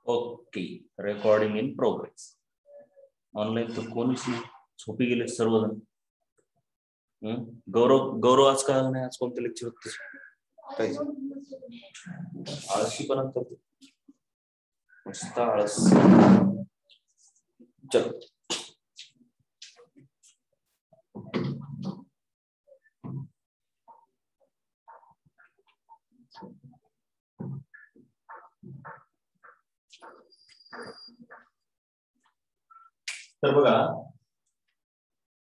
Okay, recording in progress. Online तर कोणीच नाही, झोपी गेले सर्वजण. गौरव आज का नाही, आज कोणतं लेक्चर होत? आळशी पण करतो, मस्त आळस. चलो तर बघा,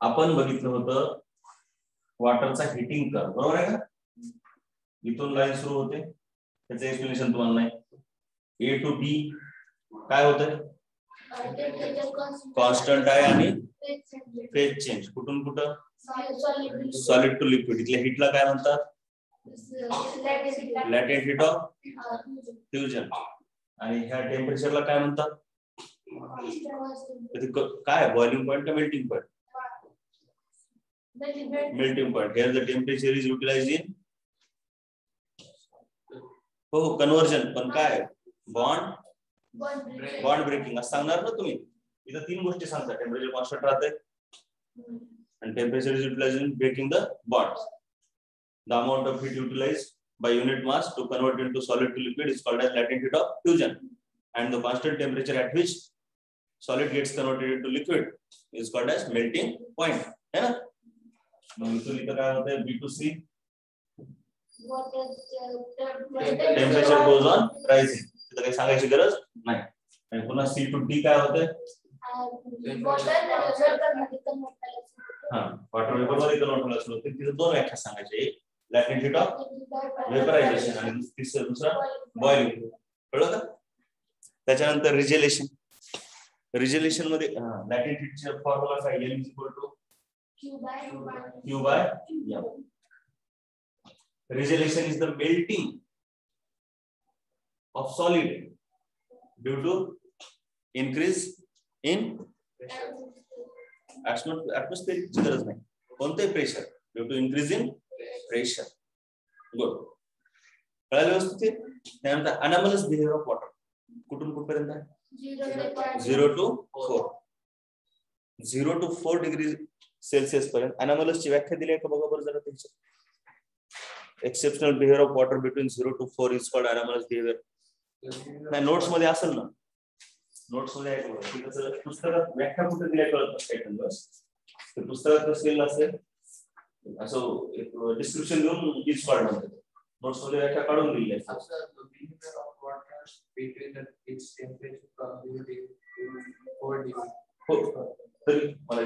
आपण बघितलं होतं वॉटरचा हिटिंग कर, बरोबर आहे का? इथून लाईन सुरू होते, त्याचं एक्सप्लेनेशन तुम्हाला नाही. ए टू बी काय होतंय? कॉन्स्टंट आहे आणि फेज चेंज. कुठून कुठं? Solid to liquid. इथल्या हिटला काय म्हणतात? Latent heat of fusion. आणि ह्या टेम्परेचरला काय म्हणतात? काय, बॉइलिंग पॉइंट का melting point? Melting point. Here the temperature is utilized in हो कन्वर्जन. पण काय, बॉन्ड ब्रेकिंग असं सांगणार ना तुम्ही. इथं तीन गोष्टी सांगतात. टेम्परेचर कॉन्स्टंट राहते and temperature is utilized in breaking the bonds. The amount of heat utilized by unit mass to convert into solid to liquid is called as latent heat of fusion, and the constant temperature at which solid gets converted into liquid is called as melting point. है ना? मग इथून इथं काय होतं? B2C temperature goes on rising. तिथं काही सांगायची गरज नाही. आणि पुन्हा C to D काय होतं? वॉटर वेपर मध्ये कन्वर्ट होण्यास होते. तिथे दोन व्याख्या सांगायचे, एक लॅटेंट हीट ऑफ वेपरायझेशन आणि दुसरा बॉइलिंग. कळलं का? त्याच्यानंतर रिजेलेशन. रिजेलेशन मध्ये लॅटेंट हीटचा फॉर्म्युला काय? L = Q by M. Regelation is the melting of solid due to increase in atmospheric ची गरज नाही, कोणते pressure, due to increase in pressure. Good. कळलं व्यवस्थित? त्यानंतर अनॉमलस बिहेवियर ऑफ वॉटर. कुठून कुठपर्यंत आहे? 0 to 4. 0 to 4 डिग्री सेल्सिअस पर्यंत. अनॉमलस ची व्याख्या दिली आहे का बघा बरं जरा त्याची. Exceptional behaviour of water between 0 to 4 is called anomalous behaviour. नाही, नोट्स मध्ये असेल ना, नोट्स मध्ये आहे. पुस्तकात व्याख्या कुठे दिल्या कळत नसते. पुस्तकात कसं असेल असं एक डिस्क्रिप्शन देऊन इज कॉल्ड म्हणतात. नोट्स मध्ये व्याख्या काढून दिली आहे. तरी मला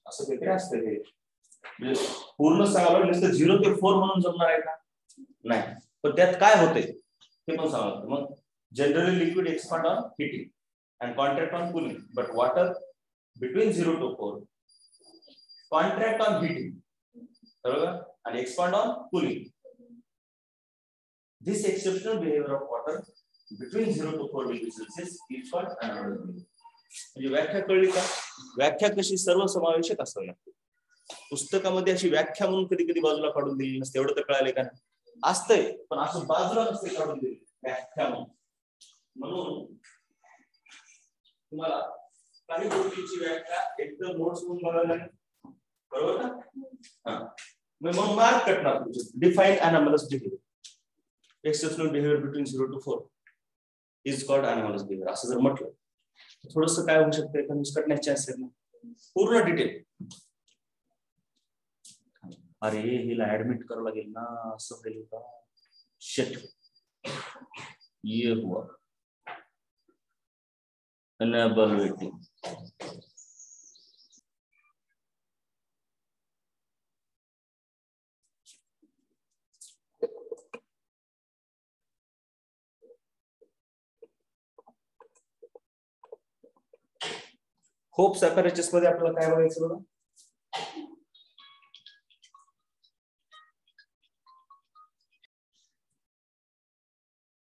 असं काहीतरी असतं हे. म्हणजे पूर्ण सांगावं नुसतं 0 ते 4 म्हणून जमणार आहे का? नाही. पण त्यात काय होते ते पण सांगा. मग generally liquid expand on heating and contract on cooling, but water between 0 to 4 contract on heating, बरोबर, आणि expand on cooling. This exceptional behaviour of water between 0 to 4 degree Celsius is called anomalous behaviour. म्हणजे व्याख्या कळली का? व्याख्या कशी सर्वसमावेशक असावी लागते. पुस्तकामध्ये अशी व्याख्या म्हणून कधी कधी बाजूला काढून दिली नसते. एवढं तर कळाले का? असतंय, पण असं बाजूला नसते काढून दिली व्याख्या म्हणून. तुम्हाला काही गोष्टींची व्याख्या एकदम नोट्स म्हणून बघायला लागेल, बरोबर ना? मग मार्क कटणार तुझे. Define anomalous behaviour. Exceptional behaviour between 0 to 4 is called anomalous behaviour. असं जर म्हटलं थोडस काय होऊ शकतं, कन्फ्युज करण्याचे असेल ना. पूर्ण डिटेल. अरे हिला ऍडमिट करावं लागेल ना, असं होईल का? शिट, ये हुआ. enable waiting. होप्स अपॅरेचस मध्ये आपल्याला काय बघायचं बघा.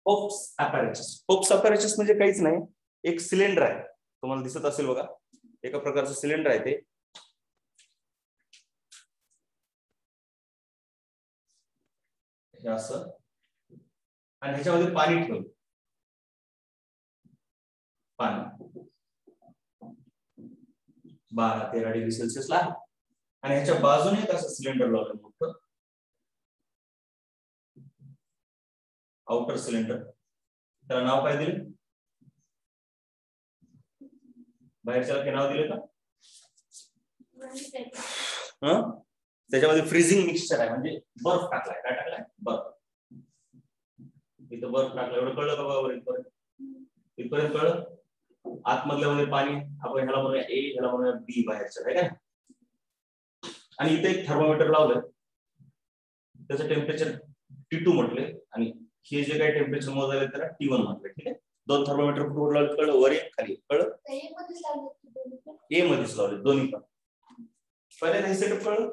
होप्स अपॅरेचस म्हणजे काहीच नाही, एक सिलेंडर आहे. तुम्हाला दिसत असेल बघा, एका प्रकारचं सिलेंडर आहे ते. हे असं आणि ह्याच्यामध्ये पाणी ठेवलं, पाणी 12-13 डिग्री सेल्सिअसला आहे आणि ह्याच्या बाजूने एक असं सिलेंडर लावलं मोठं, आउटर सिलेंडर. त्याला नाव काय दिले? बाहेरच्याला काय नाव दिले का? त्याच्यामध्ये फ्रीजिंग मिक्सचर आहे, म्हणजे बर्फ टाकलाय. काय टाकलाय? बर्फ. इथं बर्फ टाकला. एवढं कळलं का बाबा? इथपर्यंत कळलं? आतमधल्यामध्ये पाणी, आपण ह्याला म्हणूया ए, ह्याला म्हणूया बी बाहेरचं, आहे का? आणि इथे एक थर्मोमीटर लावलंय, त्याचं टेम्परेचर T2 म्हटले आणि हे जे काही टेम्परेचर मोजायला त्याला T1 म्हटलं. ठीक आहे. दोन थर्मोमीटर कुठे लावले कळलं? वर एक खाली. कळलं? ए मध्येच लावले दोन्ही पण. पहिल्यांदा हे सेटअप कळलं.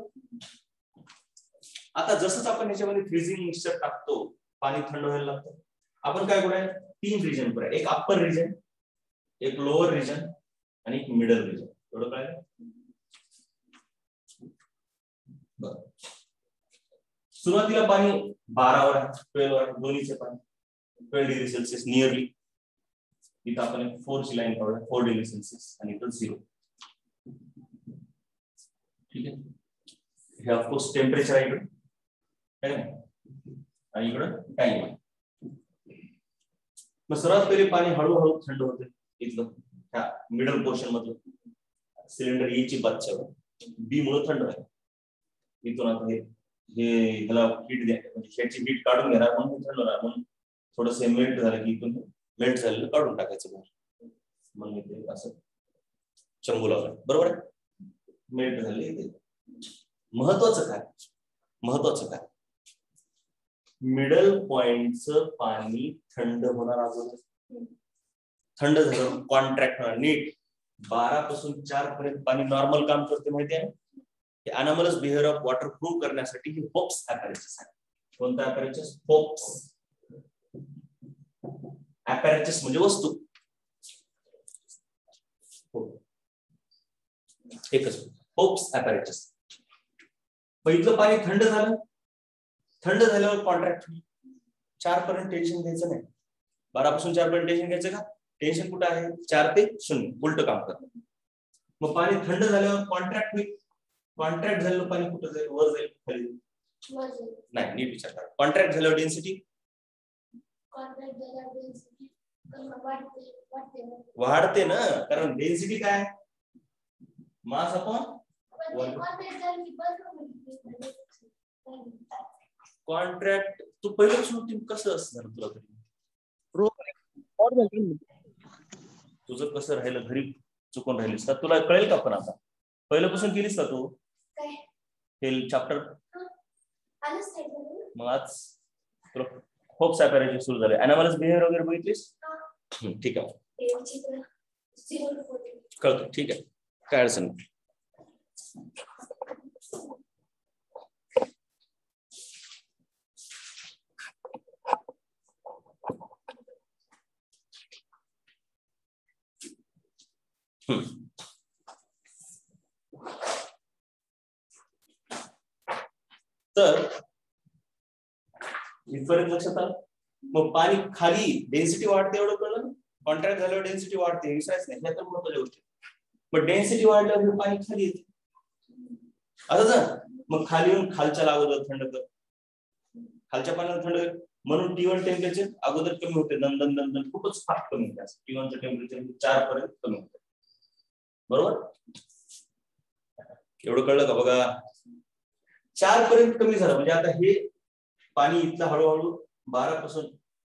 आता जसंच आपण ह्याच्यामध्ये फ्रीजिंग मिक्सचर टाकतो, पाणी थंड व्हायला लागतं. आपण काय करूया? 3 रिजन करूया. एक अप्पर रिजन, एक लोअर रिजन आणि एक मिडल रिजन. एवढं कळलं? बरं. सुरुवातीला पाणी 12 वर आहे, 12 वर आहे, दोन्हीचे पाणी 12 डिग्री सेल्सिअस नियरली. इथं आपण 4 ची लाईन काढूया, 4 डिग्री सेल्सिअस आणि इथं 0. ठीक आहे. हे ऑफकोर्स टेम्परेचर आहे इकडे, आणि इकडं टाइम आहे. मग सर्वात पहिले पाणी हळूहळू थंड होते. इथलं ह्या मिडल पोर्शन मधलं सिलेंडर ए ची बाजू बी मुळे थंड आहे. इथून आता हे ह्याला हीट द्या, म्हणजे ह्याची हीट काढून घेणार म्हणून थंड होणार. म्हणून थोडस मेल्ट झालं की इथून मेल्ट झालेलं काढून टाकायचं बाहेर. म्हणून इथे असं चंबू लावलं. बरोबर आहे? मेल्ट झाले. महत्वाचं काय? मिडल पॉइंटचं पाणी थंड होणार अगोदर. थंड झालं कॉन्ट्रॅक्ट होणार नीट. 12 पासून 4 पर्यंत पाणी नॉर्मल काम करते, माहिती आहे. हे अनॉमलस बिहेवियर ऑफ वॉटर प्रूव्ह करण्यासाठी हे होप्स ॲपॅरेचस आहे. कोणता ॲपॅरेचस? होप्स. ॲपॅरेचस म्हणजे वस्तू. एकच होप्स ॲपॅरेचस. पहिलं पाणी थंड झालं. थंड झाल्यावर कॉन्ट्रॅक्ट 4 पर्यंत टेन्शन घ्यायचं नाही. 12 पासून 4 पर्यंत टेन्शन घ्यायचं का? टेन्शन कुठं आहे? 4 ते 0 उलट काम करतं. मग पाणी थंड झाल्यावर कॉन्ट्रॅक्ट होईल. कॉन्ट्रॅक्ट झालेलं पाणी कुठं जाईल? वर जाईल खाली? नाही, नीट विचार करा. कॉन्ट्रॅक्ट झाल्यावर डेन्सिटी वाढते ना, कारण डेन्सिटी काय? Mass upon contract. तू पहिल्यापासून कसं असणार तुला तरी? तुझं कसं राहिलं? घरी चुकून राहिलीस का? तुला कळेल का? पण आता पहिल्यापासून केलीस का तू हे चॅप्टर? मग आज तुला होप्स ॲपॅरेचस सुरू झाले. अनॉमलस बिहेवियर वगैरे बघितलीस? ठीक आहे, कळतं. ठीक आहे, काय अडचण नाही. तर इथपर्यंत लक्षात आलं. मग पाणी खाली डेन्सिटी वाढते एवढं कळलं. कॉन्ट्रॅक्ट झाल्यावर डेन्सिटी वाढते, विसरायचं नाही. ह्या तर महत्त्वाच्या गोष्टी. पण डेन्सिटी वाढल्यावर पाणी खाली येते. आता मग खाली येऊन खालच्या अगोदर थंड कर, खालच्या पाण्याला थंड कर. म्हणून T1 टेम्परेचर अगोदर कमी होते. दन दन दन खूपच फास्ट कमी होते. T1चं टेम्परेचर 4 पर्यंत कमी होते. बरोबर? एवढं कळलं का? बघा, 4 पर्यंत कमी झालं म्हणजे आता हे पाणी इथलं हळूहळू 12 पासून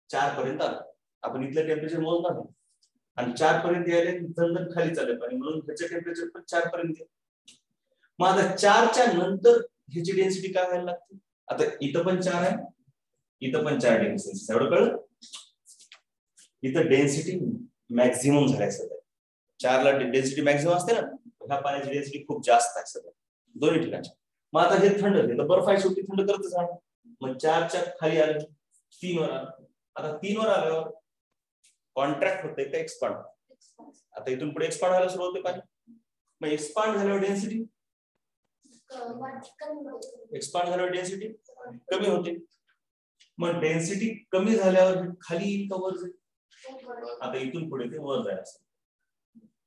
4 पर्यंत आलं. आपण इथलं टेम्परेचर मोजणार नाही आणि 4 पर्यंत यायला दन खाली चाललं पाणी, म्हणून ह्याचं टेम्परेचर पण 4 पर्यंत आहे. मग आता 4च्या नंतर ह्याची डेन्सिटी काय व्हायला लागते? आता इथं पण 4 आहे, इथं पण 4 डिग्री सेल्सिअस. एवढं कळलं? इथं डेन्सिटी मॅक्झिमम झालाय सध्या. 4ला डेन्सिटी मॅक्झिमम असते ना, ह्या पाण्याची डेन्सिटी खूप जास्त आहे सध्या दोन्ही ठिकाणी. मग आता हे थंड झाले तर बर्फ आहे शेवटी थंड करतच राहणार. मग 4च्या खाली आलं, 3 वर आलं. आता 3 वर आल्यावर कॉन्ट्रॅक्ट होते का एक्सपांड? आता इथून पुढे एक्सपांड व्हायला सुरू होते पाणी. मग एक्सपांड झाल्यावर डेन्सिटी कमी होते. मग डेन्सिटी कमी झाल्यावर खाली येईल का वर जाईल? आता इथून पुढे ते वर जाईल असं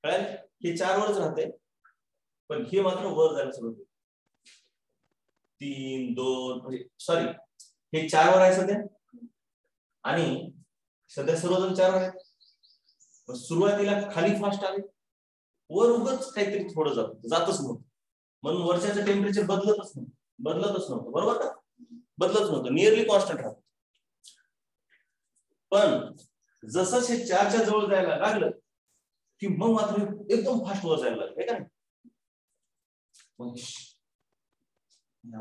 कळलं. हे 4 वरच राहते पण हे मात्र वर जायला सुरुवात होईल. 3 2 म्हणजे सॉरी हे 4 वर आहे सध्या आणि सध्या सर्वजण 4 वर आहेत. सुरुवातीला खाली फास्ट आले वर उगच काहीतरी थोडं जातच नव्हतं म्हणून वरच्याचं टेम्परेचर बदलतच नव्हतं बरोबर का? बदलत नव्हतं नियरली कॉन्स्टंट राहत. पण जसं हे 4 च्या जवळ जायला लागलं की मग मात्र एकदम फास्ट वर जायला लागलं हे का नाही.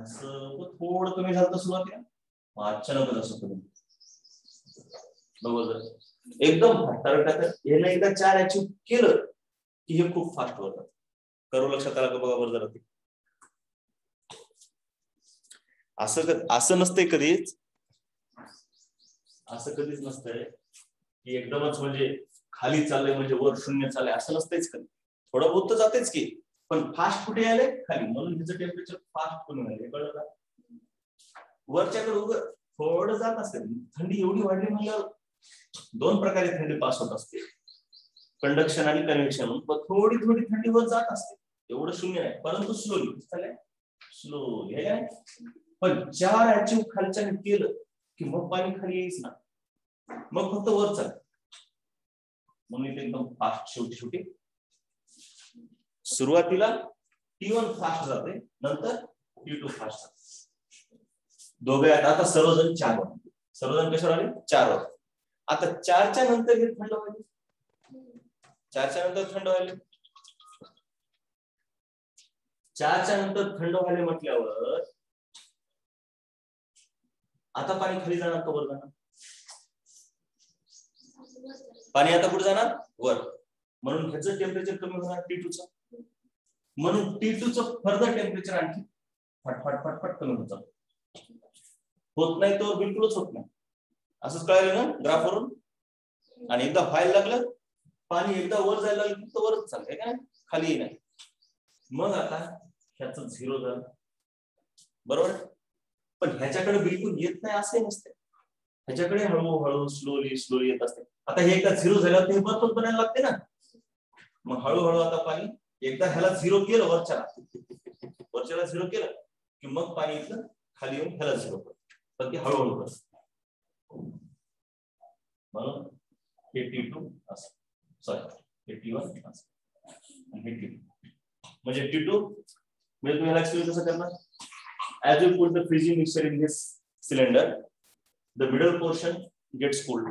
असं थोडं कमी झालं सुरुवातीला अचानकच असं कमी एकदम फास्ट. कारण याने एकदा 4 अचीव्ह केलं की हे खूप फास्ट वर जातं. करू लक्षात आला का बघा वर जरा. असं नसतंय कधीच, असं कधीच नसतंय की एकदमच म्हणजे खाली चाललंय म्हणजे वर 0 चाललंय असं नसतंच कधी. थोडं बहुत तर जातेच की पण फास्ट कुठे आले खाली म्हणून ह्याचं टेम्परेचर फास्ट कमी झालं. कळलं का? वरच्याकडे उगं थोडं जात असते. थंडी एवढी वाढली म्हणजे 2 प्रकारे थंडी पास होत असते कंडक्शन आणि कन्व्हेक्शन म्हणून. पण थोडी थंडी वर जात असते एवढं 0 आहे परंतु स्लोली आहे. पण 4 अचीव्ह खालच्या केलं की मग पाणी खाली यायच ना मग फक्त वर चाल म्हणून इथे एकदम फास्ट शेवटी सुरुवातीला T1 फास्ट जाते नंतर T2 फास्ट जाते. दोघे आता सर्वजण 4 वर. सर्वजण कशावर आले 4 वर. आता 4 च्या नंतर हे थंड व्हायले. 4 च्या नंतर थंड व्हायले. 4 च्या नंतर थंड व्हायले म्हटल्यावर आता पाणी खाली जाणार का वर जाणार? पाणी आता कुठे जाणार वर. म्हणून ह्याचं टेम्परेचर कमी होणार T2चं. म्हणून T2चं फर्दर टेम्परेचर आणखी फटफट कमी होत जातं. होत नाही तर बिलकुलच होत नाही. असंच कळालं ना ग्राफ वरून. आणि एकदा व्हायला लागलं पाणी एकदा वर जायला लागलं तर वरच चाललंय काय खाली नाही. मग आता ह्याचं 0 झालं बरोबर. पण ह्याच्याकडे बिलकुल येत नाही असे नसते. ह्याच्याकडे हळूहळू स्लोली येत असते. आता हे एकदा 0 झाल्यावर ते बर्फच बनायला लागते ना. मग हळूहळू आता पाणी एकदा ह्याला 0 केलं वरच्याला 0 केलं की मग पाणी इथलं खाली येऊन ह्याला 0 करतं. पण ते हळूहळू करतं. म्हणून हे T2 असं सॉरी हे T1 असं आणि हे T2 म्हणजे T2 म्हणजे तुम्हाला एक्सप्लेन कसं करणार. As you put the freezing mixture in this cylinder, the middle portion gets cooled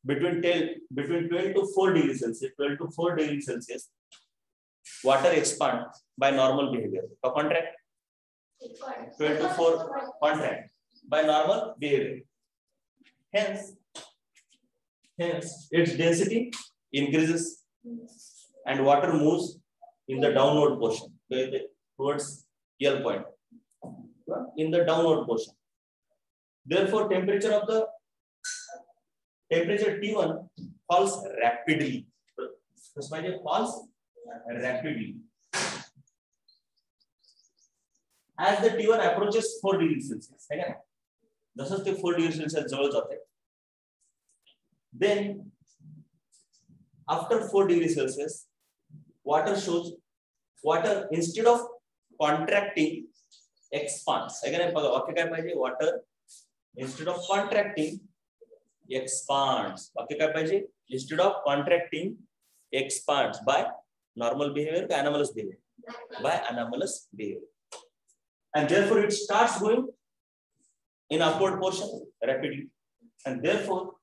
between 12 to 4 degrees Celsius. 12 to 4 degrees Celsius, water expands by normal behavior. Contract 12 to 4 contract by normal behavior. Hence, its density increases and water moves in the downward portion towards L point. In the downward portion. Therefore, temperature T1 falls rapidly. Falls rapidly. As the T1 approaches 4 degrees Celsius, जसं ते 4 degrees Celsius जवळ जाते, then after 4 degrees Celsius, water instead of contracting expands. Again, वाक्य काय पाहिजे? Water instead of contracting expands. वाक्य काय पाहिजे? Instead of contracting expands by normal behavior by anomalous behavior. By anomalous behavior. And therefore it starts going in upward portion rapidly. And therefore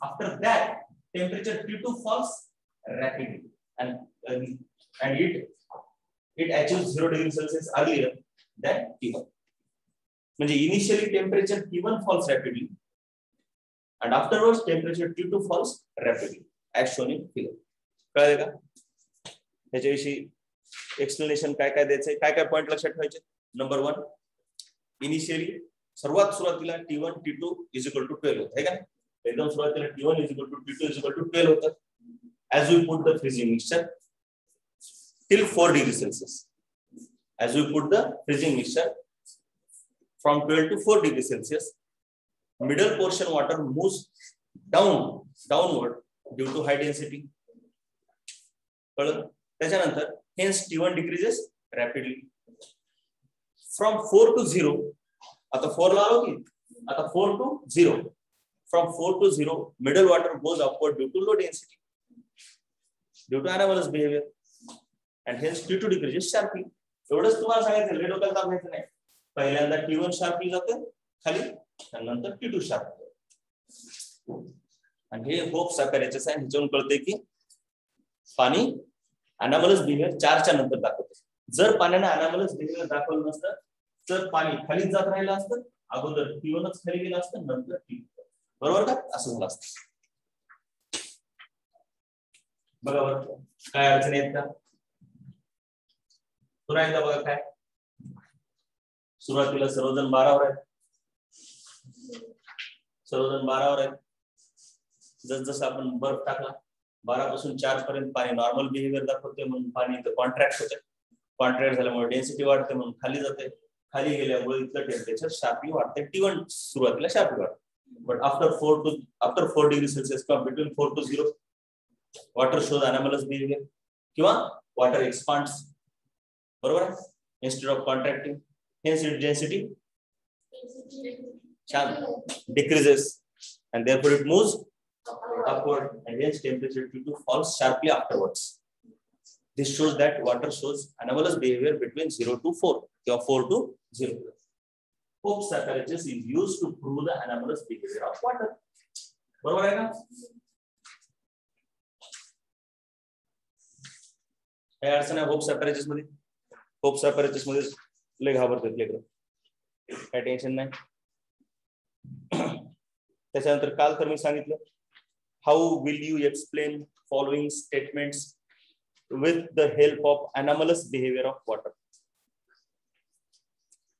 after that temperature T2 falls rapidly. And it achieves 0 degrees Celsius earlier than T1. म्हणजे initially temperature T1 falls rapidly and afterwards temperature T2 falls rapidly as shown in figure. कळलं का? ह्याच्याविषयी explanation काय द्यायचंय, काय point लक्षात ठेवायचे. Number 1, initially सुरुवातीला T1 T2 = 12 होतं, है का? एकदम सुरुवातीला T1 = T2 = 12 होतं. As we put the freezing mixture till 4 degrees Celsius. As we put the freezing mixture from 12 to 4 degrees Celsius, middle portion water moves downward due to high density. त्याच्यानंतर hence T1 decreases rapidly from 4 to 0. आता 4 ला आलो की आता 4 to 0. From 4 to 0, middle water goes upward due to low density, due to anomalous behavior, and hence T2 decreases sharply. एवढंच तुम्हाला सांगायचं, late डोक्याला ताप घ्यायचं नाही. पहिल्यांदा T1 शार्पली जाते खाली, त्यानंतर T2 शार्प. आणि हे होप साकारायचे आहे. ह्याच्यावरून कळते की पाणी अनामलस बिहेवियर 4 च्या नंतर दाखवते. जर पाण्याने अनामलस बिहेवियर दाखवलं नसतं तर पाणी खाली जात राहिलं असतं, अगोदर T1च खाली गेलं असतं, नंतर T2. बरोबर का? असं झालं असतं. बघा बरं काय अडचणी आहेत का? पुन्हा एकदा बघा काय. सुरुवातीला सर्वजण 12 वर आहेत. सर्वजण 12 वर आहेत. जसं आपण बर्फ टाकला 12 पासून 4 पर्यंत पाणी नॉर्मल बिहेवियर दाखवते, म्हणून पाणी इथं कॉन्ट्रॅक्ट होते. कॉन्ट्रॅक्ट झाल्यामुळे डेन्सिटी वाढते, म्हणून खाली जाते. खाली गेल्यामुळे इथलं टेम्परेचर शार्पली वाढते. T1 सुरुवातीला शार्पली वाढते. But after 4 degrees Celsius come between 4 to 0, water shows anomalous behavior. किंवा water expands. बरोबर आहे? Instead of contracting, hence its density decreases, and therefore it moves upward, and hence temperature T2 falls sharply afterwards. This shows that water shows anomalous behavior between 0 to 4, or 4 to 0. Hope's apparatus is used to prove the anomalous behavior of water. बरोबर आहे ना? काय अडचण आहे hopes apparatus मध्ये? Hopes apparatus मध्ये लय घाबरतात लेकरं. काय टेन्शन नाही. त्याच्यानंतर काल तर मी सांगितलं, how will you explain following statements with the help of anomalous behavior of water?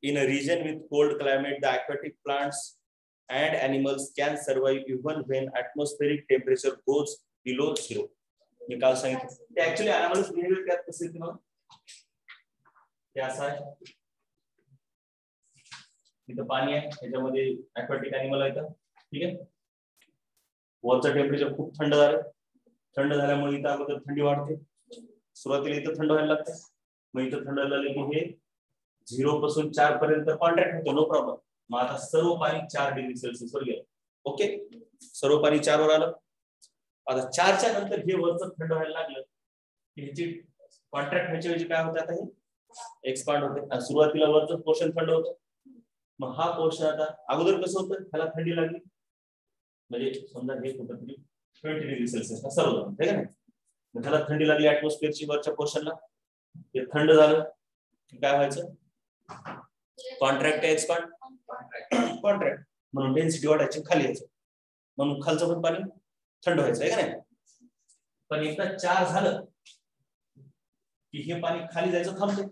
In a region with cold climate, the aquatic plants and animals can survive even when atmospheric temperature goes below 0. मी काल सांगितलं ते actually anomalous behavior काय कसं आहे मग? ते असं आहे, इथं पाणी आहे, त्याच्यामध्ये aquatic animal आहे, ठीक आहे. वरचं टेम्परेचर खूप थंड झालं. थंड झाल्यामुळे इथं अगोदर थंडी वाढते. सुरुवातीला इथं थंड व्हायला लागते. मग इथं थंड झालं की हे 0 पासून 4 पर्यंत कॉन्ट्रॅक्ट होतो, नो प्रॉब्लेम. मग आता सर्व पाणी 4 डिग्री सेल्सिअस वर गेलं. ओके, सर्व पाणी 4 वर आलं. आता 4 च्या नंतर हे वरचं थंड व्हायला लागलं की ह्याची कॉन्ट्रॅक्ट व्हायच्या वेळी काय होतं, आता हे एक्सपांड होते. सुरुवातीला वरचं पोर्शन थंड होतं. मग हा पोर्शन आता अगोदर कसं होतं, ह्याला थंडी लागली म्हणजे समजा हे कुठं तरी 20 डिग्री सेल्सिअस सर्व आहे का नाही. मग त्याला थंडी लागली ऍटमॉस्फिअरची वरच्या पोर्शनला, हे थंड झालं काय व्हायचं, कॉन्ट्रॅक्ट एक्सपांड, कॉन्ट्रॅक्ट, म्हणून डेन्सिटी वाढायची, खाली यायचं, म्हणून खालचं पण पाणी थंड व्हायचं आहे का नाही. पण एकदा 4 झालं की हे पाणी खाली जायचं थांबते.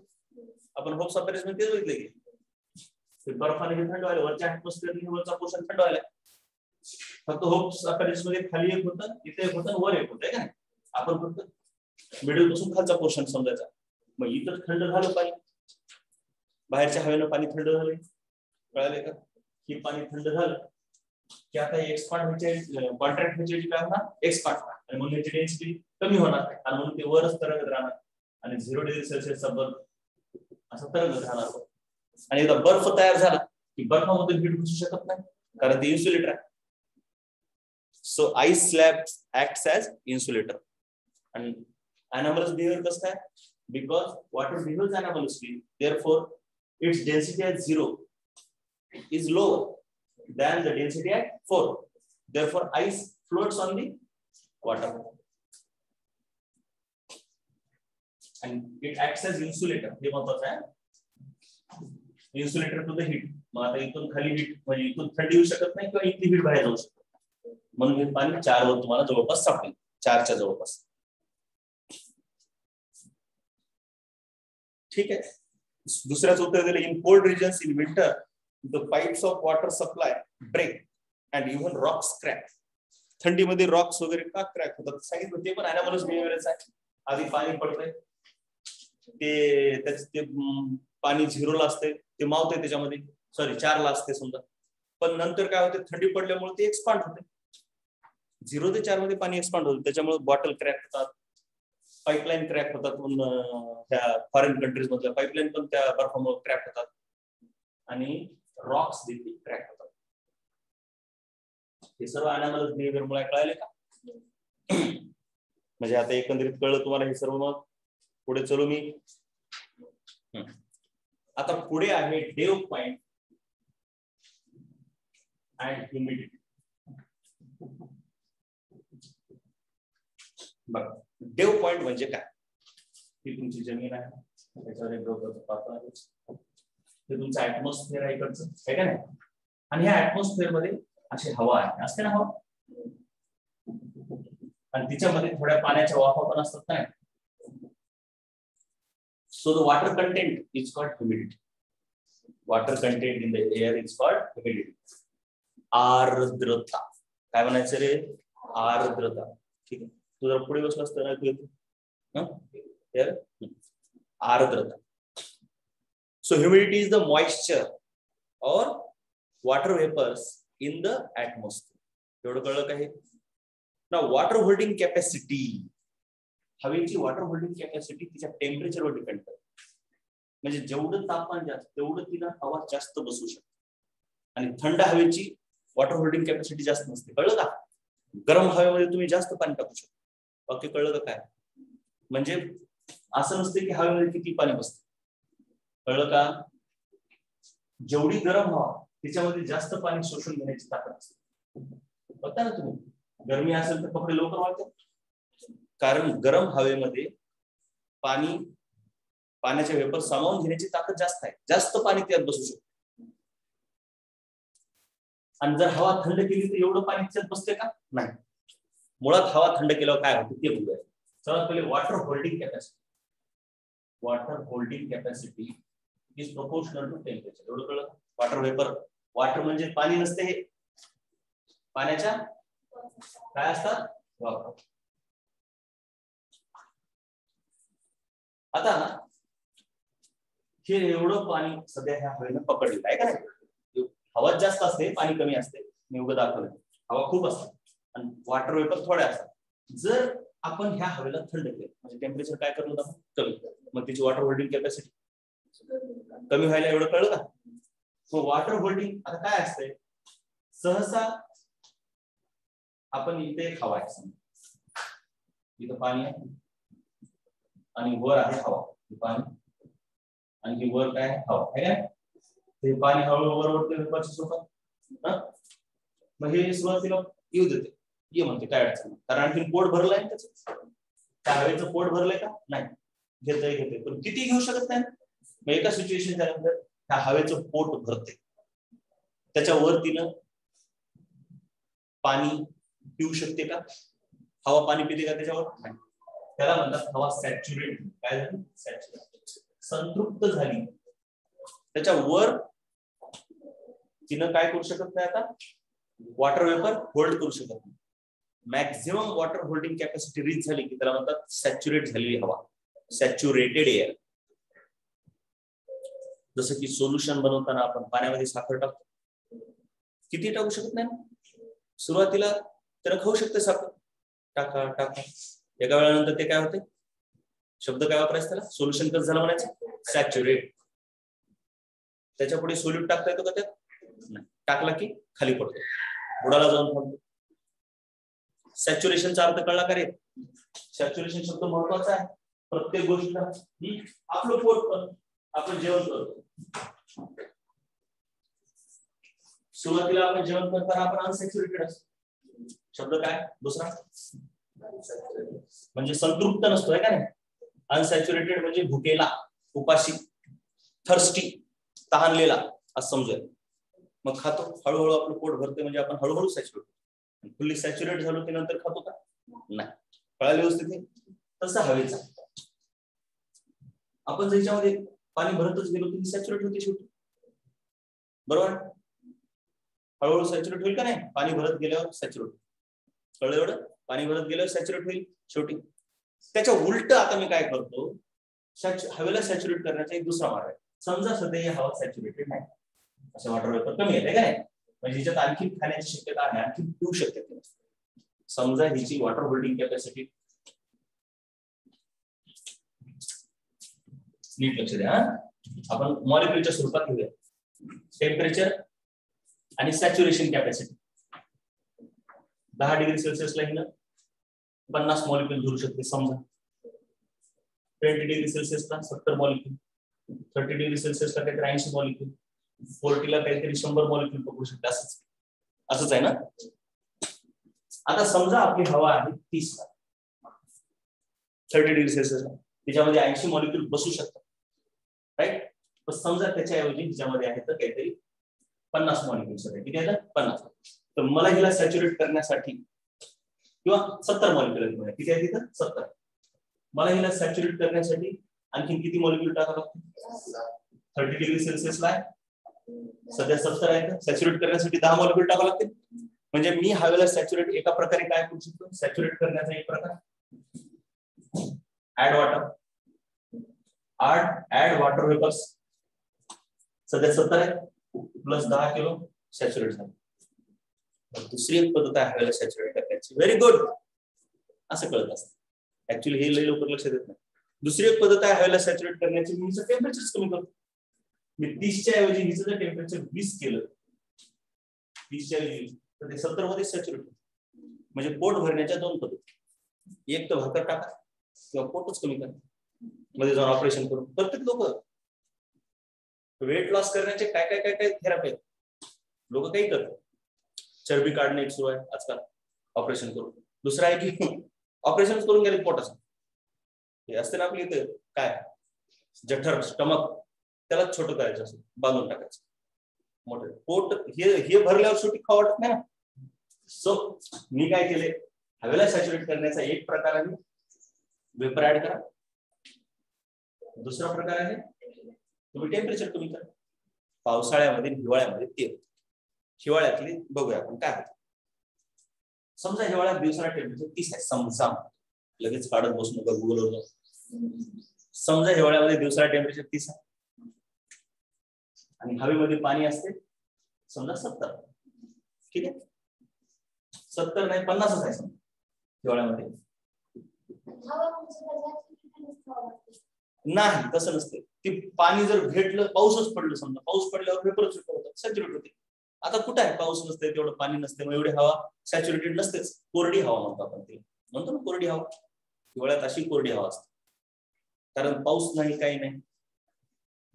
आपण होप्स apparatus मध्ये तेच बघितलं की बर्फाने हे थंड व्हायला, वरच्या ऍटमॉस्फिअरने वरचा पोर्शन थंड व्हायला. फक्त होप्स apparatus मध्ये खाली एक होतं, इथे एक होतं, वर एक होतं का नाही. आपण फक्त मिडल पासून खालचा पोर्शन समजायचा. मग इथं थंड झालं पाणी, बाहेरच्या हवेनं पाणी थंड झालं, कळाले का. हे पाणी थंड झालं की आता एक्सपांड व्हायचे, कॉन्ट्रॅक्ट व्हायचे काय होणार, एक्सपांड, आणि म्हणून याची डेन्सिटी कमी होणार, आणि म्हणून ते वरच तरंगत राहणार, आणि 0 डिग्री सेल्सिअसचा बर्फ असं तरंगत राहणार. आणि एकदा बर्फ तयार झाला की बर्फामधून हीट घुसू शकत नाही, कारण ते इन्सुलेटर आहे. So ice slab acts as insulator. आणि anomalous behavior कसं काय, because water behaves anomalously, therefore its density at 0 is lower than the density at 4, therefore ice floats on the water and it acts as insulator. हे महत्त्वाचं आहे, insulator to the heat. मग आता इथून खाली heat म्हणजे इथून थंडी येऊ शकत नाही किंवा इथली हीट बाहेर जाऊ शकत नाही, म्हणून हे पाणी 4 वर तुम्हाला जवळपास सापडेल, 4 च्या जवळपास. ठीक आहे. दुसऱ्याच उत्तर दिलं, in cold regions in winter the pipes of water supply break and even rocks crack. थंडीमध्ये रॉक्स वगैरे का क्रॅक होतात सांगितलं, ते पण anomalous behavior आहे. आधी पाणी पडतंय, ते पाणी 0 ला असते, ते मावते त्याच्यामध्ये, सॉरी 4 ला असते समजा, पण नंतर काय होते, थंडी पडल्यामुळे ते एक्सपांड होते. 0 ते 4 मध्ये पाणी एक्सपांड होते, त्याच्यामुळे बॉटल क्रॅक होतात, पाईपलाईन क्रॅक होतात. त्या फॉरेन कंट्रीज मधल्या पाईपलाईन पण त्या बर्फामुळे क्रॅक होतात आणि रॉक्स देखील क्रॅक होतात. हे सर्व अनॅमलस बिहेवियरमुळे कळाले का? म्हणजे आता एकंदरीत कळलं तुम्हाला हे सर्व. मग पुढे चलू मी. आता पुढे आहे डेव पॉइंट अँड ह्युमिडिटी. बघा, डेव पॉइंट म्हणजे काय? ही तुमची जमीन आहे, त्याच्यावर एक डोक्याचं पात्र आहे, हे तुमचं ऍटमॉस्फिअर आहे इकडचं, आहे का नाही? आणि ह्या ऍटमॉस्फिअर मध्ये अशी हवा आहे, असते ना हवा, आणि तिच्यामध्ये थोड्या पाण्याच्या वाफा पण असतात ना. So the water content is called humidity. Water content in the air is called humidity. आर्द्रता. काय म्हणायचं रे? आर्द्रता. ठीक आहे, तू जर पुढे बसला असता ना, आर्द्रता. So humidity is the moisture or water vapors in the atmosphere. एवढं कळलं का हे? Now water holding capacity. हवेची वॉटर होल्डिंग कॅपॅसिटी तिच्या टेम्परेचरवर डिपेंड करते. म्हणजे जेवढं तापमान जास्त तेवढं तिला हवा जास्त बसू शकते. आणि थंड हवेची वॉटर होल्डिंग कॅपॅसिटी जास्त नसते. कळलं का? गरम हवेमध्ये तुम्ही जास्त पाणी टाकू शकता. ओके, कळलं का काय? म्हणजे असं नसते की हवेमध्ये किती पाणी बसते. कळलं का? जेवढी गरम हवा तिच्यामध्ये जास्त पाणी शोषून घेण्याची ताकद असते. बघता ना तुम्ही, गरमी असेल तर कपडे लवकर वाळतात, कारण गरम हवेमध्ये पाण्याचे वेपर सामावून घेण्याची ताकद जास्त आहे, जास्त पाणी त्यात बसू शकते. आणि जर हवा थंड केली तर एवढं पाणी त्यात बसते का? नाही. मुळात हवा थंड केल्यावर काय होते ते बघूया. सर्वात पहिले water holding capacity. Water holding capacity is proportional to temperature. एवढं कळलं? वॉटर वेपर, वॉटर म्हणजे पाणी नसते, हे पाण्याच्या काय असतात? वाफ. आता हे एवढं पाणी सध्या ह्या हवेनं पकडलेलं आहे का नाही? हवा जास्त असते, पाणी कमी असते. मी उगाच दाखवलं, हवा खूप असते आणि वॉटर वेपर थोड्या असतात. जर आपण ह्या हवेला थंड केलं म्हणजे टेम्परेचर काय करलं आपण? कमी. मग तिची वॉटर होल्डिंग कॅपॅसिटी कमी व्हायला. एवढं कळलं का? मग वॉटर होल्डिंग आता काय असते? सहसा आपण इथे हवा आहे, इथं पाणी आहे आणि वर आहे हवा, पाणी आणि ही वर काय आहे? हवा आहे काय? ते पाणी हळूहळू वर वेपरच्या स्वरूपात. मग हे सुरुवातीला येऊ देते, ये म्हणते, काय अडचण नाही, कारण आणखी पोट भरलंय ना त्याचं. त्या हवेचं पोट भरलंय का? नाही. घेते पण किती घेऊ शकत नाही. मग एका सिच्युएशन झाल्यानंतर त्या हवेचं पोट भरते, त्याच्या वर तिनं पाणी पिऊ शकते का? हवा पाणी पिते का त्याच्यावर? नाही. त्याला म्हणतात हवा सॅच्युरेट. काय झाली? सॅच्युरेट, संतृप्त झाली. त्याच्या वर तिनं काय करू शकत नाही आता? वॉटर वेपर होल्ड करू शकत नाही. Maximum water holding capacity reach झाली की त्याला म्हणतात सॅच्युरेट झालेली हवा, सॅच्युरेटेड एअर. जसं की सोल्युशन बनवताना आपण पाण्यामध्ये साखर टाकतो, किती टाकू शकत नाही. सुरुवातीला त्याला खाऊ शकते साखर, टाका टाका. एका वेळानंतर ते काय होते? शब्द काय वापरायचा त्याला? सोल्युशन कसं झालं म्हणायचं? सॅच्युरेट. त्याच्या पुढे सोल्यूट टाकता येतो का त्यात? नाही. टाकला की खाली पडतो, बुडाला जाऊन थांबतो. सॅच्युरेशनचा अर्थ कळला का रे? सॅच्युरेशन शब्द महत्वाचा आहे प्रत्येक गोष्टीला. आपलं पोट पण, आपण जेवण करतो, सुरुवातीला आपण जेवण करताना आपण अनसॅच्युरेटेड असतो. शब्द काय दुसरा? म्हणजे संतृप्त नसतो, आहे का नाही? अनसॅच्युरेटेड म्हणजे भुकेला, उपाशी, थर्स्टी, तहानलेला असं समजूया. मग खातो, हळूहळू आपलं पोट भरते, म्हणजे आपण हळूहळू सॅच्युरेट. फुल्ली सॅच्युरेट झालो की नंतर खातो का? नाही. कळालं व्यवस्थित? तसं हवेचा आपण ज्याच्यामध्ये पाणी भरतच गेलो की सॅच्युरेट होते शेवटी, बरोबर? हळूहळू सॅच्युरेट होईल का नाही? पाणी भरत गेल्यावर सॅच्युरेट. कळलं एवढं? पाणी भरत गेल्यावर सॅच्युरेट होईल शेवटी. त्याच्या उलट आता मी काय करतो, हवेला सॅच्युरेट करण्याचा एक दुसरा मार्ग आहे. समजा सध्या ही हवा सॅच्युरेटेड नाही, अशा वॉटर वेपर कमी येते का नाही, म्हणजे हिच्यात आणखी खाण्याची शक्यता आहे, आणखी पिऊ शकते. समजा हिची वॉटर होल्डिंग कॅपॅसिटी, नीट लक्ष द्या, आपण मॉलिक्युलच्या स्वरूपात घेऊया. टेम्परेचर आणि सॅच्युरेशन कॅपॅसिटी 10 डिग्री सेल्सिअसला हिनं 50 मॉलिक्युल धरू शकते समजा. 20 डिग्री सेल्सिअसला 70 मॉलिक्युल, 30 डिग्री सेल्सिअसला काहीतरी 80 मॉलिक्युल, 40 ला काहीतरी 100 मॉलिक्युल पकडू शकते. असंच आहे ना. आता समजा आपली हवा आहे 30 ला, 30 डिग्री सेल्सिअसला, तिच्यामध्ये 80 मॉलिक्युल बसू शकतात, राईट. पण समजा त्याच्याऐवजी हिच्यामध्ये आहे तर काहीतरी 50 मॉलिक्युल्स आहेत. किती आहेत? 50. तर मला हिला सॅच्युरेट करण्यासाठी किंवा 70 मॉलिक्युल किती आहे तिथं? 70. मला हिला सॅच्युरेट करण्यासाठी आणखी किती मॉलिक्युल टाकावं लागतील? 30 डिग्री सेल्सिअसला आहे सध्या 70 आहे, सॅच्युरेट करण्यासाठी 10 मॉलिक्युल टाकावं लागतील. म्हणजे मी हवेला सॅच्युरेट एका प्रकारे काय करू शकतो? सॅच्युरेट करण्याचा एक प्रकार add water, add water vapours. सध्या 70 आहे प्लस 10 किलो सॅच्युरेट झालं. दुसरी एक पद्धत आहे हवेला सॅच्युरेट करण्याची. व्हेरी गुड, असं कळत असतं. ऍक्च्युली हे लई लवकर लक्षात येत नाही. दुसरी एक पद्धत आहे हवेला सॅच्युरेट करण्याची, मी हिचं टेम्परेचर कमी करतो. मी 30 च्या ऐवजी हिचं जर टेम्परेचर 20 केलं, 30 च्या ऐवजी, तर ते 70 मध्ये सॅच्युरेट होतं. म्हणजे पोट भरण्याच्या दोन पद्धती, एक तर भाकर टाका किंवा पोटच कमी करा, मध्ये जाऊन ऑपरेशन करून. प्रत्येक लोक वेट लॉस करण्याचे काय काय काय काय थेरपी आहेत, लोक काही करतात. चरबी काढणे एक सुरू आहे आजकाल ऑपरेशन करून. दुसरं आहे की ऑपरेशन करून गेले पोटाचं, हे असते ना आपली इथे काय जठर, स्टमक, त्याला छोटं करायचं असं, बांधून टाकायचं. मोठं पोट हे भरल्यावर शेवटी खावं वाटत नाही ना. सो मी काय केले, हवेला सॅच्युरेट करण्याचा एक प्रकार आहे वेपर ऍड करा. दुसरा प्रकार आहे तुम्ही टेम्परेचर कमी करा. पावसाळ्यामध्ये, हिवाळ्यामध्ये ते, हिवाळ्यातली बघूया आपण काय होतं. समजा हिवाळ्यात दिवसाला टेम्परेचर 30 आहे, समजा, लगेच काढत बसू नका गुगलवर जाऊन. समजा हिवाळ्यामध्ये दिवसाला टेम्परेचर 30 आहे आणि हवेमध्ये पाणी असते समजा 70. ठीक आहे, 70 नाही 50च आहे समजा हिवाळ्यामध्ये. नाही, तसं नसते. ती पाणी जर भेटलं, पाऊसच पडलं समजा, पाऊस पडल्यावर वेपरच होतात, सॅच्युरेट होते. आता कुठं आहे, पाऊस नसते, तेवढं पाणी नसते, मग एवढी हवा सॅच्युरेटेड नसतेच. कोरडी हवा म्हणतो आपण, ते म्हणतो ना कोरडी हवा. हिवाळ्यात अशी कोरडी हवा असते कारण पाऊस नाही, काही नाही.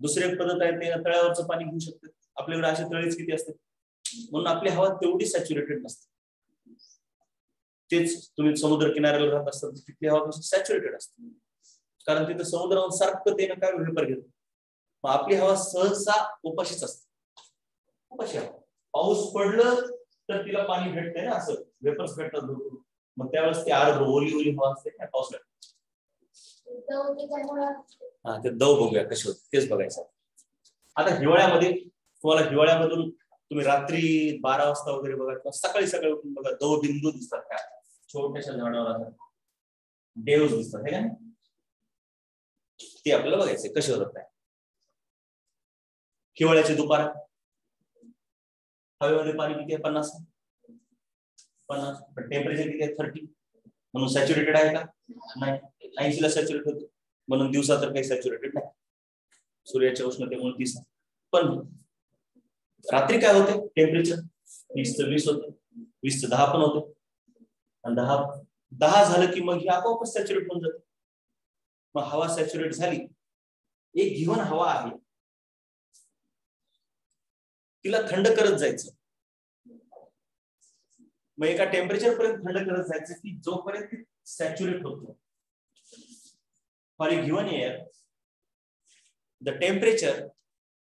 दुसरी एक पद्धत आहे, ते तळ्यावरचं पाणी घेऊ शकते. आपल्याकडे असे तळेच किती असतात, म्हणून आपली हवा तेवढी सॅच्युरेटेड नसते. तेच तुम्ही समुद्र किनाऱ्याला राहत असतात, तिथली हवा सॅच्युरेटेड असते, कारण तिथे समुद्रावर सारखं ते ना काय वेपर घेतो. मग आपली हवा सहसा उपाशीच असते, उपाशी हवा. पाऊस पडलं तर तिला पाणी भेटते ना, असं वेपर्स भेटतात भरपूर. मग त्यावेळेस ती आर्द्र ओली ओली हवा असते काय पावसाळ्यात. हा, ते दव बघूया कशी होते, तेच बघायचं. आता हिवाळ्यामध्ये तुम्हाला, हिवाळ्यामधून तुम्ही रात्री 12 वाजता वगैरे बघा किंवा सकाळी सकाळी उठून बघा, दव बिंदू दिसतात काय छोट्याशा झाडावर, डेव्स दिसतात, हे काय ते आपल्याला बघायचे कसे होतात काय. हिवाळ्याचे दुपार, हवेमध्ये पाणी किती आहे 50, पण टेम्परेचर किती आहे 30, म्हणून सॅच्युरेटेड आहे का नाही. 80 ला सॅच्युरेट होते, म्हणून दिवसा तर काही सॅच्युरेटेड नाही, सूर्याच्या उष्णतेमुळे 30. पण रात्री काय होते, टेम्परेचर 20 ते 20 होते, 20 ते 10 पण होते. आणि 10 झालं की मग ही आपोआपच सॅच्युरेट होऊन जाते. मग हवा सॅच्युरेट झाली, एक गिव्हन हवा आहे तिला थंड करत जायचं. मग एका टेम्परेचर पर्यंत थंड करत जायचं की जोपर्यंत सॅच्युरेट होतो. For a given air, the temperature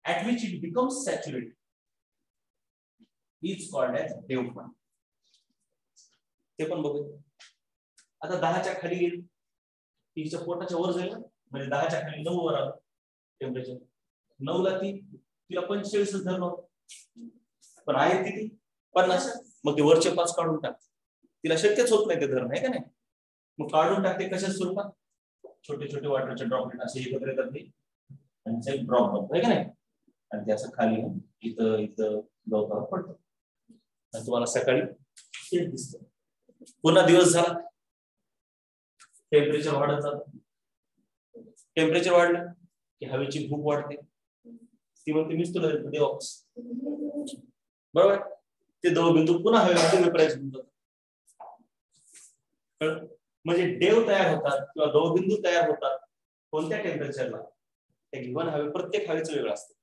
at which it becomes saturated is called as dew point. ते पण बघूया. आता 10 च्या खाली गेली, तिच्या पोटाच्या वर जाईल, म्हणजे 10 च्या खाली 9 वर आलं टेम्परेचर. 9 ला तिला 45 धरण होतं, पण आहे किती 50. मग ते वरचे 5 काढून टाक, तिला शक्यच होत नाही ते धरण, आहे का नाही. मग काढून टाकते कशा स्वरूपात, छोटे छोटे वॉटरचे ड्रॉपलेट असे एकत्र येतात ते, आणि ड्रॉप बनतो, आहे का नाही. आणि ते असं खाली इथं इथं गवतावर पडतं. तुम्हाला सकाळी तेच दिसतं. पुन्हा दिवस झाला, टेम्परेचर वाढत जातं. टेम्परेचर वाढलं की हवेची भूक वाढते, ती म्हणते मीच तुला दे वापस. बरोबर, ते द्रवबिंदू पुन्हा हवेमध्ये वेपराईज होऊन जातात. म्हणजे डेव तयार होतात किंवा द्रवबिंदू तयार होतात कोणत्या टेम्परेचरला, त्या गिव्हन हवे, प्रत्येक हवेचं वेगळं असतं.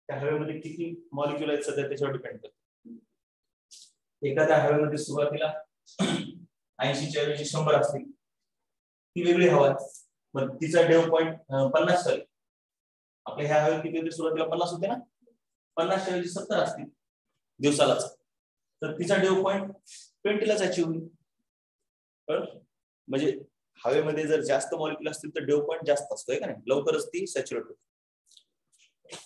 त्या हवेमध्ये किती मॉलिक्युल आहेत सध्या त्याच्यावर डिपेंड करतं. एखाद्या हवेमध्ये सुरुवातीला 80 च्या ऐवजी 100 असतील, ती वेगळी हवा आहे. मग तिचा डेव पॉइंट 50 झाली. आपल्या ह्या हवेत किती होते, सुरुवातीला 50 होते ना, 50 च्या ऐवजी 70 असतील दिवसालाच, तर तिचा डेव पॉइंट 20 लाच अचीव होईल. म्हणजे हवेमध्ये जर जास्त मॉलिक्युल असतील तर डेव पॉइंट जास्त असतोय का नाही, लवकरच ती सॅच्युरेट होते.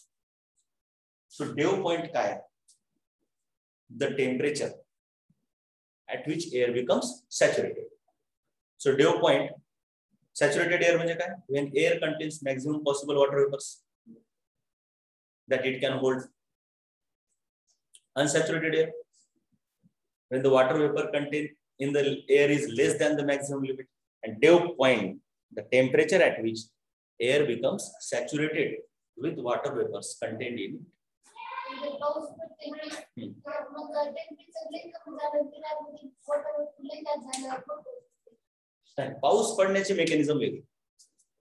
सो डेव पॉइंट काय आहे? The temperature at which air becomes saturated. So dew point, saturated air म्हणजे काय? When air contains maximum possible water vapors that it can hold. Unsaturated air, when the water vapor contained in the air is less than the maximum limit. And dew point, the temperature at which air becomes saturated with water vapors contained in it. पाऊस पडण्याचे mechanism वेगळे,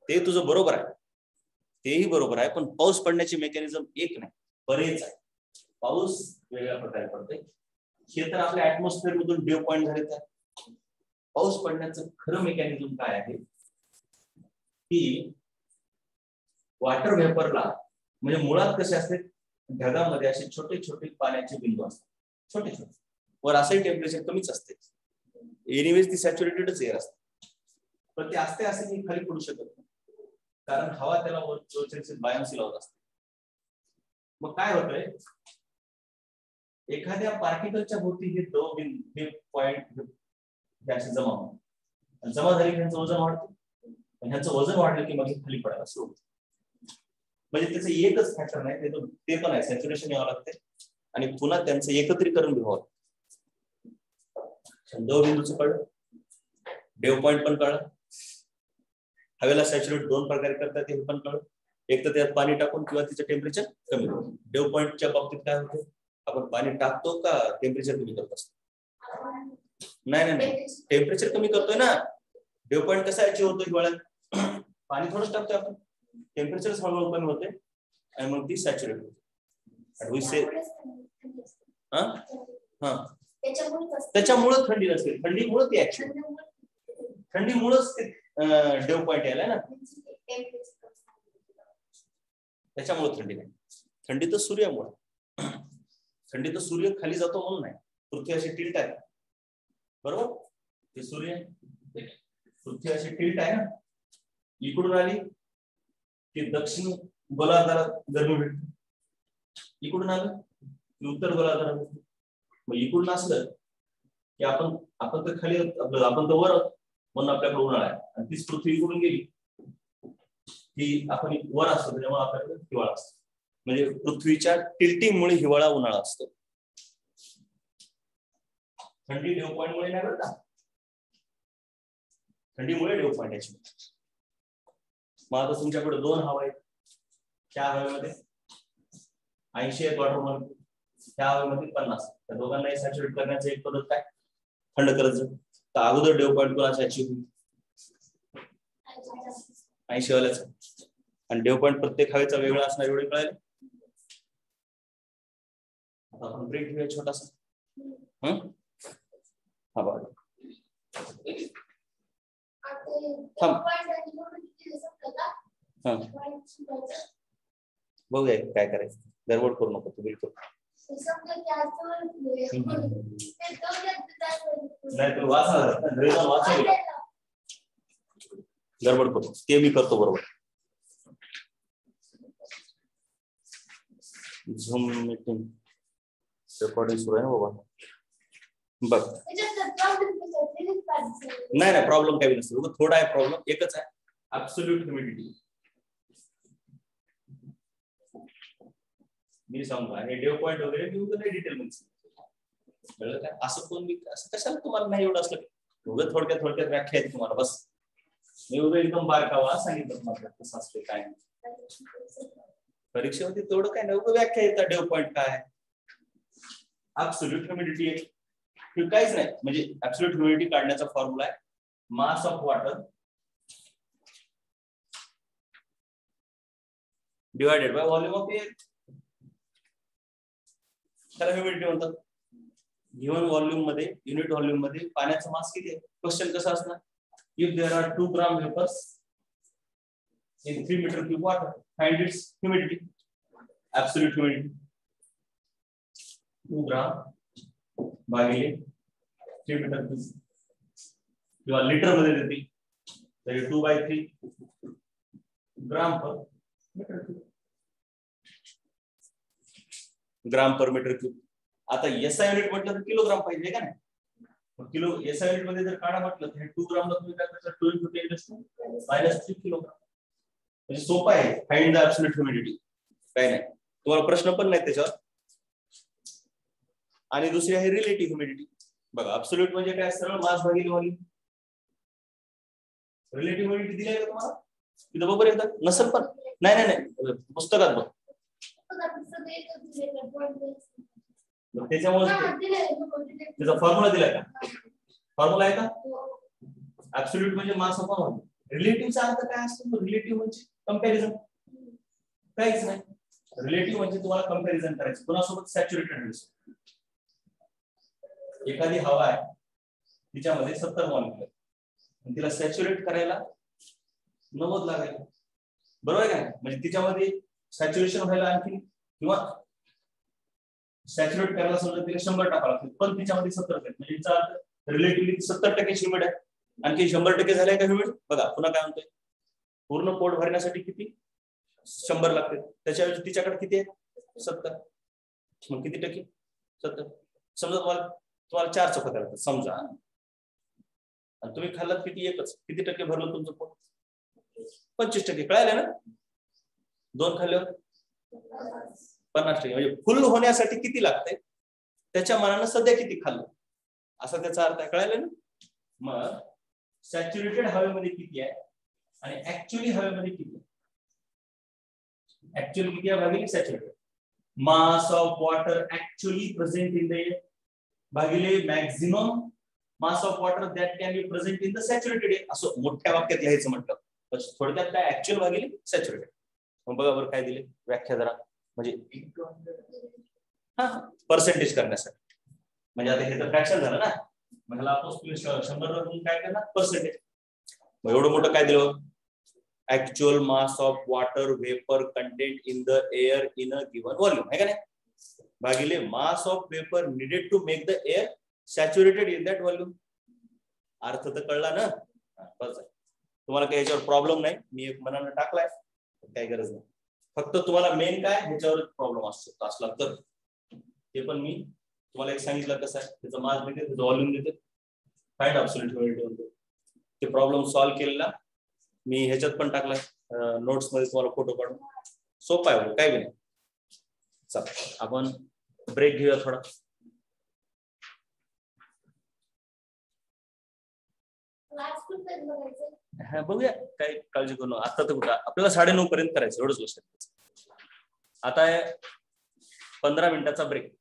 ते तुझं बरोबर आहे, तेही बरोबर आहे, पण पाऊस पडण्याचे मेकॅनिझम एक नाही, बरेच आहे. पाऊस वेगळ्या प्रकारे पडते. हे तर आपल्या ऍटमॉस्फिअर मधून डेव पॉइंट झाले. तर पाऊस पडण्याचं खरं मेकॅनिझम काय आहे की वॉटर व्हेपरला, म्हणजे मुळात कसे असते, ढगामध्ये असे छोटे छोटे पाण्याचे बिंदू असतात, छोटे छोटे. वर असंही टेम्परेचर कमीच असते, एनिवेज ती सॅच्युरेटेडच एअर असते, पण ते असते असे की खाली पडू शकत नाही, कारण हवा त्याला वर बायन्सी लावत असते. मग काय होतंय, एखाद्या पार्टिकलच्या भोवती हे हे पॉइंट असे जमा झाले की त्यांचं वजन वाढतं, आणि ह्याचं वजन वाढलं की मग खाली पडायला सुरू होतं. म्हणजे त्याचं एकच फॅक्टर नाही, ते पण आहे, सॅच्युरेशन यावं लागते आणि पुन्हा त्यांचं एकत्रीकरण घ्यावं लागतं. द्रवबिंदूचं कळलं, डेव पॉइंट पण कळलं, हवेला सॅच्युरेट दोन प्रकारे करतात हे पण कळलं. एक तर त्यात पाणी टाकून किंवा तिचं टेम्परेचर कमी करून. डेव पॉइंटच्या बाबतीत काय होतं, आपण पाणी टाकतो का टेम्परेचर कमी करत असतो? नाही, टेम्परेचर कमी करतोय ना. डेव पॉइंट कसा अचीव होतो हिवाळ्यात? पाणी थोडंच टाकतोय आपण, टेम्परेचर हळूहळू कमी होते आणि मग ती सॅच्युरेट होते. त्याच्यामुळे थंडी नसते, थंडीमुळे ती ऍक्शन, थंडीमुळेच ते डेव पॉइंट यायला ना, त्याच्यामुळे थंडी नाही. थंडी तर सूर्यामुळे, थंडी तर सूर्य खाली जातो म्हणून नाही, पृथ्वी अशी टिल्ट आहे, बरोबर? ते सूर्य, पृथ्वी अशी टिल्ट आहे ना, इकडून आली की दक्षिण गोलार्धाला गरमी भेटते, इकडून आलं की उत्तर गोलार्धाला भेटते. मग इकडून असलं की आपण तर खाली, आपण तर वर आहोत म्हणून आपल्याकडे उन्हाळा आहे, आणि तीच पृथ्वी इकडून गेली की आपण वर असतो, त्याच्यामुळे आपल्याकडे हिवाळा असतो. म्हणजे पृथ्वीच्या टिल्टिंगमुळे हिवाळा उन्हाळा असतो. थंडी डेव पॉइंटमुळे नाही बरं का, थंडीमुळे डेव पॉइंट याची. मग आता तुमच्याकडे दोन हवा आहेत, त्या हवेमध्ये 80 आहेत वॉटर मॉलिक्युल, त्या हवेमध्ये 50. त्या दोघांनाही सॅच्युरेट करण्याचं एक पद्धत काय, थंड करायचं. तर अगोदर डेव पॉइंट कोणाचा अचीव होईल? 80 वाल्याच. आणि डेव पॉइंट प्रत्येक हवेचा वेगळा असणार, एवढे कळाले. आता आपण ब्रेक घेऊया छोटासा. हा बघा, बघूया काय करायचं, गडबड करू नको तू बिलकुल. नाही तू वाचा, गडबड करू, ते मी करतो बरोबर. झूम मीटिंग रेकॉर्डिंग सुरू आहे ना बाबा, बघ. नाही प्रॉब्लेम काही नसतो, थोडा आहे प्रॉब्लेम, एकच आहे, ऍब्सोल्यूट ह्युमिडिटी. मी सांगतो, आणि डेव पॉइंट वगैरे मी नाही डिटेल मध्ये. कळलं काय? असं कोण असं कशाला तुम्हाला नाही एवढं असलं उगं थोडक्यात व्याख्या आहेत तुम्हाला बस. मी उभं एकदम बारकावा सांगितलं तुम्हाला कसं असते काय परीक्षेमध्ये तेवढं काय नाही. उभं व्याख्या येतात डेव पॉईंट काय ऍब्सोल्यूट ह्युमिडिटी आहे काहीच नाही. म्हणजे ऍब्सोल्यूट ह्युमिडिटी काढण्याचा फॉर्म्युला आहे mass of water divided by volume of air. त्याला ह्युमिडिटी म्हणतात. गिव्हन व्हॉल्यूम मध्ये युनिट व्हॉल्यूम मध्ये पाण्याचा मास किती आहे. क्वेश्चन कसा असणार if there are 2 gram vapours in 3 meter cube water, find its humidity, absolute humidity. 2 gram भागिले 3 meter cube किंवा लिटर मध्ये देते तर 2/3 ग्राम पर मीटर क्यूब. ग्राम पर मीटर क्यूब. आता एसआय युनिट म्हटलं तर किलोग्राम पाहिजे का नाही. मग किलो एसआय युनिट मध्ये जर काढा म्हटलं तर 2 ग्राम ला तुम्ही काय करता 2 × 10⁻³ किलोग्राम. म्हणजे सोपं आहे फाइंड द ऍब्सोल्यूट ह्युमिडिटी. काय नाही तुम्हाला प्रश्न पण नाही त्याच्यावर. आणि दुसरी आहे रिलेटिव्ह ह्युमिडिटी. बघा ऍब्सोल्यूट म्हणजे काय सरळ मास भागिले व्हॉल्यूम. रिलेटिव्ह ह्युमिडिटी दिली आहे का तुम्हाला तिथं बरोबर येतात नसेल पण नाही पुस्तकात बघ. त्याच्यामुळे त्याचा फॉर्म्युला दिला का फॉर्म्युला आहे का ऍब्सोल्यूट म्हणजे मास ऑफ व्हॉल्यूम. रिलेटिव्हचा अर्थ काय असतो रिलेटिव्ह म्हणजे कंपॅरिझन काहीच नाही. रिलेटिव्ह म्हणजे तुम्हाला कंपॅरिझन करायचं कोणासोबत सॅच्युरेटेड हवेसोबत. एखादी हवा आहे तिच्यामध्ये 70 मॉलिक्युल आहे तिला सॅच्युरेट करायला 90 लागेल बरोबर आहे का. म्हणजे तिच्यामध्ये सॅच्युरेशन व्हायला आणखी किंवा सॅच्युरेट करायला समजा तिला 100 टाकावं लागतील पण तिच्यामध्ये 70 आहेत. म्हणजे याचा अर्थ रिलेटिव्हली 70% ह्युमिड आहे. आणखी 100% झालाय का ह्युमिड. बघा पुन्हा काय म्हणतोय पूर्ण पोट भरण्यासाठी किती 100 लागते. त्याच्याऐवजी तिच्याकडे किती आहे 70. मग किती टक्के 70. समजा तुम्हाला 4 चपात्या लागतात समजा आणि तुम्ही खाल्लात किती एकच किती टक्के भरलं तुमचं पोट 25%. कळालं ना. 2 खाल्ल्यावर 50%. म्हणजे फुल होण्यासाठी किती लागतंय त्याच्या मानानं सध्या किती खाल्लं असा त्याचा अर्थ आहे. कळालं ना. मग सॅच्युरेटेड हवेमध्ये किती आहे आणि ऍक्च्युअली हवेमध्ये किती आहे. ऍक्च्युअली किती आहे भागिले saturated. Mass of water actually present in the air भागिले maximum mass of water that can be present in the saturated air. असं मोठ्या वाक्यात लिहायचं म्हटलं थोडक्यात काय ऍक्च्युअल भागिले सॅच्युरेटेड. मग बघा बरं काय दिले व्याख्या जरा म्हणजे पर्सेंटेज करण्यासाठी. म्हणजे आता हे तर फ्रॅक्शन झालं ना मग ह्याला आपण 100 काय करणार पर्सेंटेज. मग एवढं मोठं काय दिलं actual mass of water vapour content in the air in a given volume आहे का नाही भागिले mass of vapour needed to make the air saturated in that volume. अर्थ तर कळला ना. बस तुम्हाला काही याच्यावर प्रॉब्लेम नाही. मी एक मनानं टाकलाय काही गरज नाही. फक्त तुम्हाला मेन काय ह्याच्यावर प्रॉब्लेम असतो असला तर ते पण मी तुम्हाला एक सांगितलं कसं आहे त्याचं मास देते त्याचं व्हॉल्यूम देते फाइंड ऍब्सोल्यूट ह्युमिडिटी म्हणतो. ते प्रॉब्लेम सॉल्व्ह केलेला मी ह्याच्यात पण टाकलाय नोट्स मध्ये तुम्हाला फोटो काढून. सोपा आहे काय बी नाही. चला आपण ब्रेक घेऊया थोडा. हा बघूया काही काळजी करू आता तर कुठं आपल्याला 9:30 पर्यंत करायचं एवढंच लक्षात. आता 15 मिनिटाचा ब्रेक.